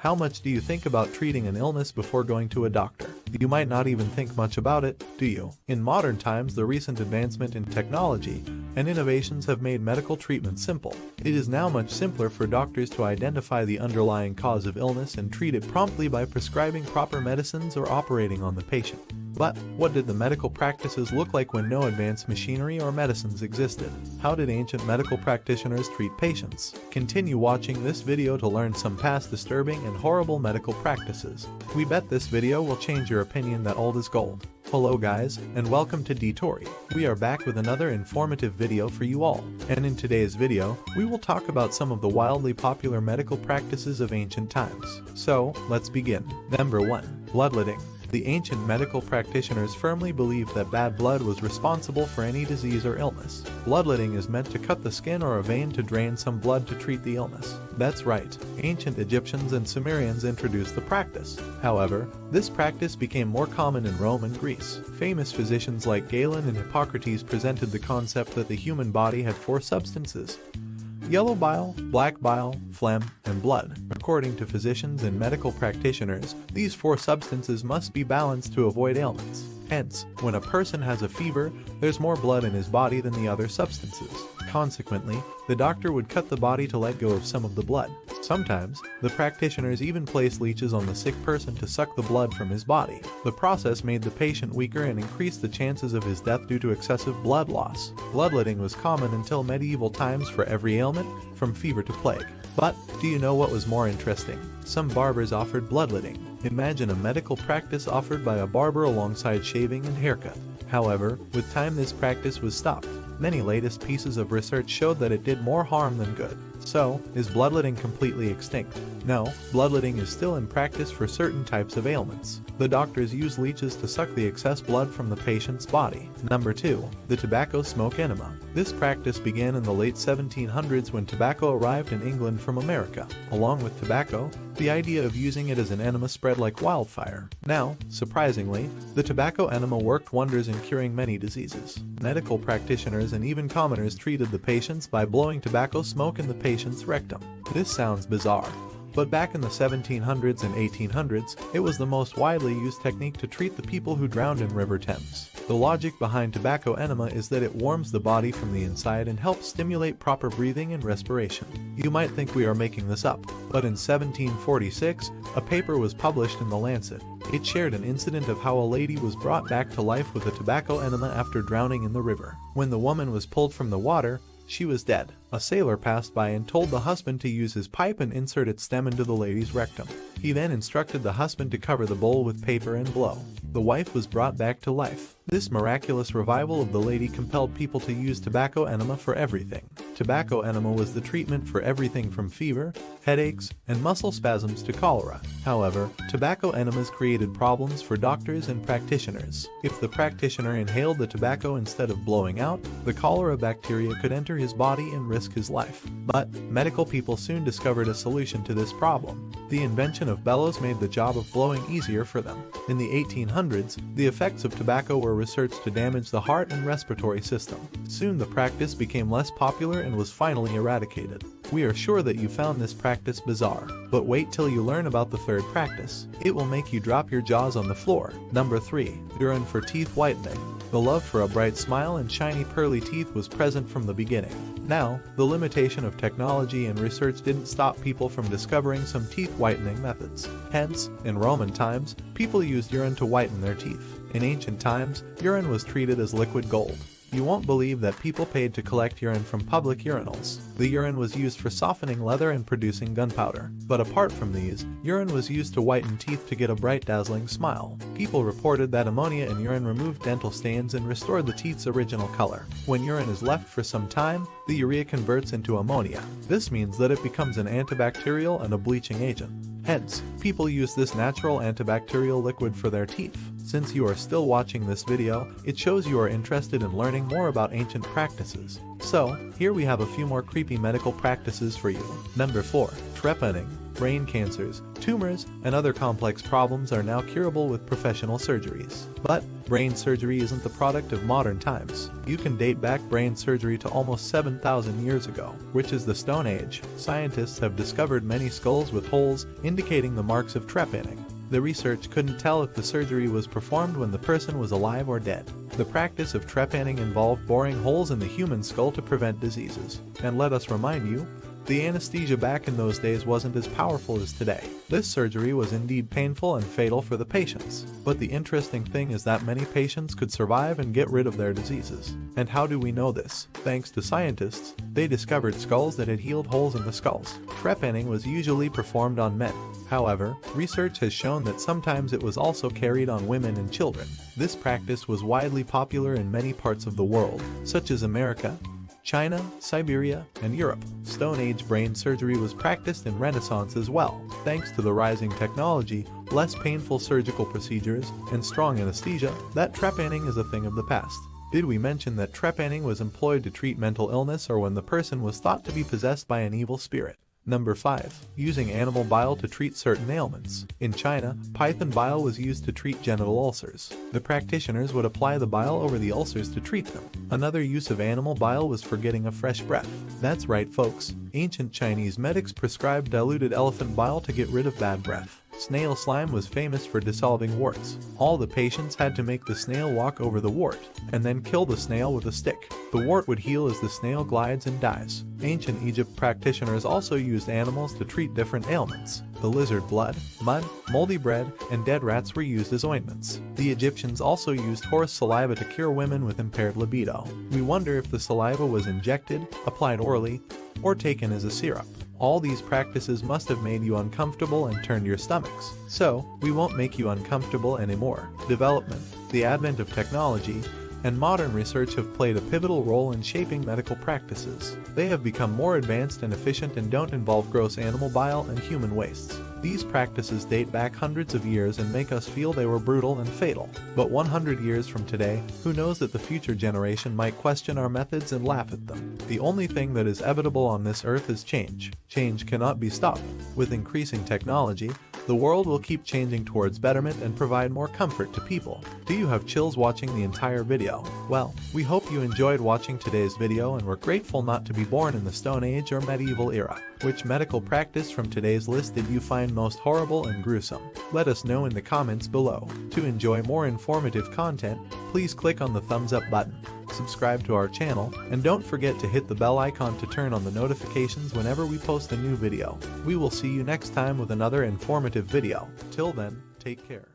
How much do you think about treating an illness before going to a doctor? You might not even think much about it, do you? In modern times, the recent advancement in technology and innovations have made medical treatment simple. It is now much simpler for doctors to identify the underlying cause of illness and treat it promptly by prescribing proper medicines or operating on the patient. But what did the medical practices look like when no advanced machinery or medicines existed? How did ancient medical practitioners treat patients? Continue watching this video to learn some past disturbing and horrible medical practices. We bet this video will change your opinion that old is gold. Hello guys, and welcome to Detory. We are back with another informative video for you all. And in today's video, we will talk about some of the wildly popular medical practices of ancient times. So, let's begin. Number 1. Bloodletting. The ancient medical practitioners firmly believed that bad blood was responsible for any disease or illness. Bloodletting is meant to cut the skin or a vein to drain some blood to treat the illness. That's right, ancient Egyptians and Sumerians introduced the practice. However, this practice became more common in Rome and Greece. Famous physicians like Galen and Hippocrates presented the concept that the human body had 4 substances: yellow bile, black bile, phlegm, and blood. According to physicians and medical practitioners, these 4 substances must be balanced to avoid ailments. Hence, when a person has a fever, there's more blood in his body than the other substances. Consequently, the doctor would cut the body to let go of some of the blood. Sometimes, the practitioners even placed leeches on the sick person to suck the blood from his body. The process made the patient weaker and increased the chances of his death due to excessive blood loss. Bloodletting was common until medieval times for every ailment, from fever to plague. But, do you know what was more interesting? Some barbers offered bloodletting. Imagine a medical practice offered by a barber alongside shaving and haircut. However, with time this practice was stopped. Many latest pieces of research showed that it did more harm than good. So, is bloodletting completely extinct? No, bloodletting is still in practice for certain types of ailments. The doctors use leeches to suck the excess blood from the patient's body. Number 2. The tobacco smoke enema. This practice began in the late 1700s when tobacco arrived in England from America. Along with tobacco, the idea of using it as an enema spread like wildfire. Now, surprisingly, the tobacco enema worked wonders in curing many diseases. Medical practitioners and even commoners treated the patients by blowing tobacco smoke in the patient's rectum. This sounds bizarre, but back in the 1700s and 1800s, it was the most widely used technique to treat the people who drowned in River Thames. The logic behind tobacco enema is that it warms the body from the inside and helps stimulate proper breathing and respiration. You might think we are making this up, but in 1746, a paper was published in The Lancet. It shared an incident of how a lady was brought back to life with a tobacco enema after drowning in the river. When the woman was pulled from the water, she was dead. A sailor passed by and told the husband to use his pipe and insert its stem into the lady's rectum. He then instructed the husband to cover the bowl with paper and blow. The wife was brought back to life. This miraculous revival of the lady compelled people to use tobacco enema for everything. Tobacco enema was the treatment for everything from fever, headaches, and muscle spasms to cholera. However, tobacco enemas created problems for doctors and practitioners. If the practitioner inhaled the tobacco instead of blowing out, the cholera bacteria could enter his body and risk his life. But medical people soon discovered a solution to this problem. The invention of bellows made the job of blowing easier for them. In the 1800s, the effects of tobacco were researched to damage the heart and respiratory system. Soon the practice became less popular and was finally eradicated. We are sure that you found this practice bizarre, but wait till you learn about the third practice. It will make you drop your jaws on the floor. Number 3. Urine for teeth whitening. The love for a bright smile and shiny pearly teeth was present from the beginning. Now, the limitation of technology and research didn't stop people from discovering some teeth whitening methods. Hence, in Roman times, people used urine to whiten their teeth. In ancient times, urine was treated as liquid gold. You won't believe that people paid to collect urine from public urinals. The urine was used for softening leather and producing gunpowder. But apart from these, urine was used to whiten teeth to get a bright, dazzling smile. People reported that ammonia in urine removed dental stains and restored the teeth's original color. When urine is left for some time, the urea converts into ammonia. This means that it becomes an antibacterial and a bleaching agent. Hence, people use this natural antibacterial liquid for their teeth. Since you are still watching this video, it shows you are interested in learning more about ancient practices. So, here we have a few more creepy medical practices for you. Number 4. Trepanning. brain cancers, tumors, and other complex problems are now curable with professional surgeries. But brain surgery isn't the product of modern times. You can date back brain surgery to almost 7,000 years ago, which is the Stone Age. Scientists have discovered many skulls with holes, indicating the marks of trepanning. The research couldn't tell if the surgery was performed when the person was alive or dead. The practice of trepanning involved boring holes in the human skull to prevent diseases. And let us remind you, the anesthesia back in those days wasn't as powerful as today. This surgery was indeed painful and fatal for the patients. But the interesting thing is that many patients could survive and get rid of their diseases. And how do we know this? Thanks to scientists, they discovered skulls that had healed holes in the skulls. Trepanning was usually performed on men. However, research has shown that sometimes it was also carried on women and children. This practice was widely popular in many parts of the world, such as America, China, Siberia, and Europe. Stone Age brain surgery was practiced in Renaissance as well. Thanks to the rising technology, less painful surgical procedures, and strong anesthesia, that trepanning is a thing of the past. Did we mention that trepanning was employed to treat mental illness or when the person was thought to be possessed by an evil spirit? Number 5. Using animal bile to treat certain ailments. In China, python bile was used to treat genital ulcers. The practitioners would apply the bile over the ulcers to treat them. Another use of animal bile was for getting a fresh breath. That's right, folks. Ancient Chinese medics prescribed diluted elephant bile to get rid of bad breath. Snail slime was famous for dissolving warts. All the patients had to make the snail walk over the wart, and then kill the snail with a stick. The wart would heal as the snail glides and dies. Ancient Egypt practitioners also used animals to treat different ailments. The lizard blood, mud, moldy bread, and dead rats were used as ointments. The Egyptians also used horse saliva to cure women with impaired libido. We wonder if the saliva was injected, applied orally, or taken as a syrup. All these practices must have made you uncomfortable and turned your stomachs. So, we won't make you uncomfortable anymore. Development, the advent of technology, and modern research have played a pivotal role in shaping medical practices. They have become more advanced and efficient and don't involve gross animal bile and human wastes. These practices date back hundreds of years and make us feel they were brutal and fatal. But 100 years from today, who knows that the future generation might question our methods and laugh at them. The only thing that is inevitable on this earth is change. Change cannot be stopped. With increasing technology, the world will keep changing towards betterment and provide more comfort to people. Do you have chills watching the entire video? Well, we hope you enjoyed watching today's video and we're grateful not to be born in the Stone Age or medieval era. Which medical practice from today's list did you find most horrible and gruesome? Let us know in the comments below. To enjoy more informative content, please click on the thumbs up button, subscribe to our channel, and don't forget to hit the bell icon to turn on the notifications whenever we post a new video. We will see you next time with another informative video. Till then, take care.